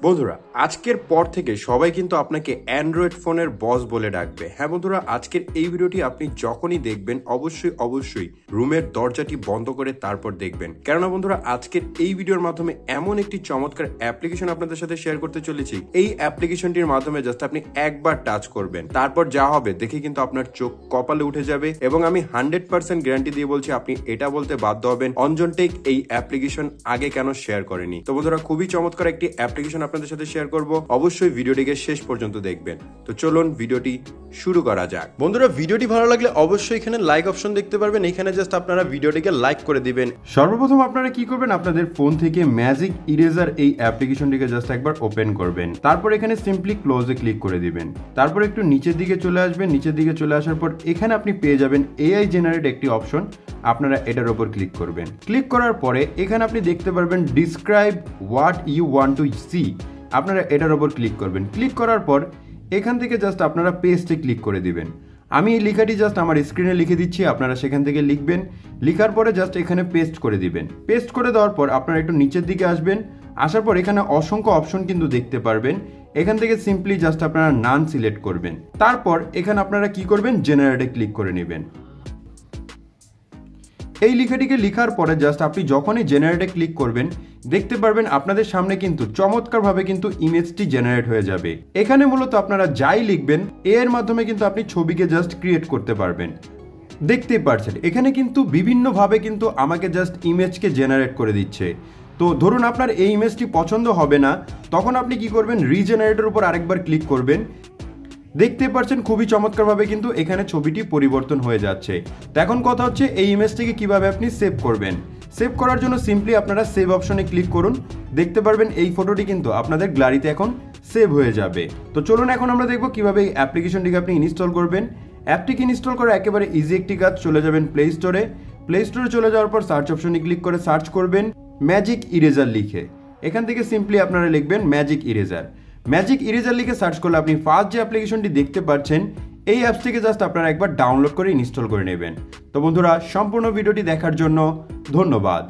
বন্ধুরা আজকের পর থেকে সবাই কিন্তু আপনাকে অ্যান্ড্রয়েড ফোনের বস বলে ডাকবে। হ্যাঁ বন্ধুরা, আজকের এই ভিডিওটি আপনি যখনই দেখবেন অবশ্যই রুমের দরজাটি বন্ধ করে তারপর দেখবেন, কেননা বন্ধুরা আজকের এই ভিডিওর মাধ্যমে এমন একটি চমৎকার অ্যাপ্লিকেশন আপনাদের সাথে শেয়ার করতে চলেছি। এই অ্যাপ্লিকেশনটির মাধ্যমে জাস্ট আপনি একবার টাচ করবেন, তারপর যা হবে দেখে কিন্তু আপনার চোখ কপালে উঠে যাবে এবং আমি 100% গ্যারান্টি দিয়ে বলছি আপনি এটা বলতে বাধ্য হবেন অঞ্জন টেক এই অ্যাপ্লিকেশন আগে কেন শেয়ার করেনি। তো বন্ধুরা খুবই চমৎকার একটি অ্যাপ্লিকেশন আপনাদের সাথে শেয়ার করব, অবশ্যই ভিডিওটিকে শেষ পর্যন্ত দেখবেন। তো চলুন ভিডিওটি শুরু করা যাক। বন্ধুরা ভিডিওটি ভালো লাগলে অবশ্যই এখানে লাইক অপশন দেখতে পারবেন, এখানে জাস্ট আপনারা ভিডিওটিকে লাইক করে দিবেন। সর্বপ্রথম আপনারা কি করবেন, আপনাদের ফোন থেকে ম্যাজিক ইরেজার এই অ্যাপ্লিকেশনটিকে জাস্ট একবার ওপেন করবেন, তারপর এখানে সিম্পলি ক্লোজে ক্লিক করে দিবেন, তারপর একটু নিচের দিকে চলে আসবেন। নিচের দিকে চলে আসার পর এখানে আপনি পেয়ে যাবেন এআই জেনারেট একটি অপশন, আপনারা এটার উপর ক্লিক করবেন। ক্লিক করার পরে এখানে আপনি দেখতে পারবেন describe what you want to see, আপনারা এটার উপর ক্লিক করবেন। ক্লিক করার পর এখান থেকে জাস্ট আপনারা পেস্টে ক্লিক করে দিবেন। আমি এই লেখাটি জাস্ট আমার স্ক্রিনে লিখে দিচ্ছি, আপনারা সেখান থেকে লিখবেন। লিখার পরে জাস্ট এখানে পেস্ট করে দিবেন। পেস্ট করে দেওয়ার পর আপনারা একটু নিচের দিকে আসবেন, আসার পর এখানে অসংখ্য অপশন কিন্তু দেখতে পারবেন। এখান থেকে সিম্পলি জাস্ট আপনারা নান সিলেক্ট করবেন, তারপর এখানে আপনারা কি করবেন, জেনারেটে ক্লিক করে নেবেন। এই লেখাটিকে লেখার পরে জাস্ট আপনি যখনই জেনারেটে ক্লিক করবেন দেখতে পারবেন আপনাদের সামনে কিন্তু চমৎকারভাবে কিন্তু ইমেজটি জেনারেট হয়ে যাবে। এখানে মূলত আপনারা যাই লিখবেন এর মাধ্যমে কিন্তু আপনি ছবিকে জাস্ট ক্রিয়েট করতে পারবেন। দেখতেই পারছেন এখানে কিন্তু বিভিন্নভাবে কিন্তু আমাকে জাস্ট ইমেজকে জেনারেট করে দিচ্ছে। তো ধরুন আপনার এই ইমেজটি পছন্দ হবে না, তখন আপনি কি করবেন, রিজেনারেটের উপর আরেকবার ক্লিক করবেন। দেখতে পাচ্ছেন খুবই চমৎকারভাবে কিন্তু এখানে ছবিটি পরিবর্তন হয়ে যাচ্ছে। তো এখন কথা হচ্ছে এই ইমেজটিকে কিভাবে আপনি সেভ করবেন। সেভ করার জন্য সিম্পলি আপনারা সেভ অপশনে ক্লিক করুন, দেখতে পারবেন এই ফটোটি কিন্তু আপনাদের গ্যালারিতে এখন সেভ হয়ে যাবে। তো চলুন এখন আমরা দেখব কিভাবে এই অ্যাপ্লিকেশনটিকে আপনি ইনস্টল করবেন। অ্যাপটিকে ইনস্টল করা একেবারে ইজি একটি কাজ। চলে যাবেন প্লে স্টোরে, প্লে স্টোরে চলে যাওয়ার পর সার্চ অপশনে ক্লিক করে সার্চ করবেন ম্যাজিক ইরেজার লিখে। এখান থেকে সিম্পলি আপনারা লিখবেন ম্যাজিক ইরেজার। ম্যাজিক ইরেজার লিখে সার্চ করলে আপনি ফার্স্ট যে অ্যাপ্লিকেশনটি দেখতে পাচ্ছেন এই অ্যাপসটিকে জাস্ট আপনারা একবার ডাউনলোড করে ইনস্টল করে নেবেন। তো বন্ধুরা সম্পূর্ণ ভিডিওটি দেখার জন্য ধন্যবাদ।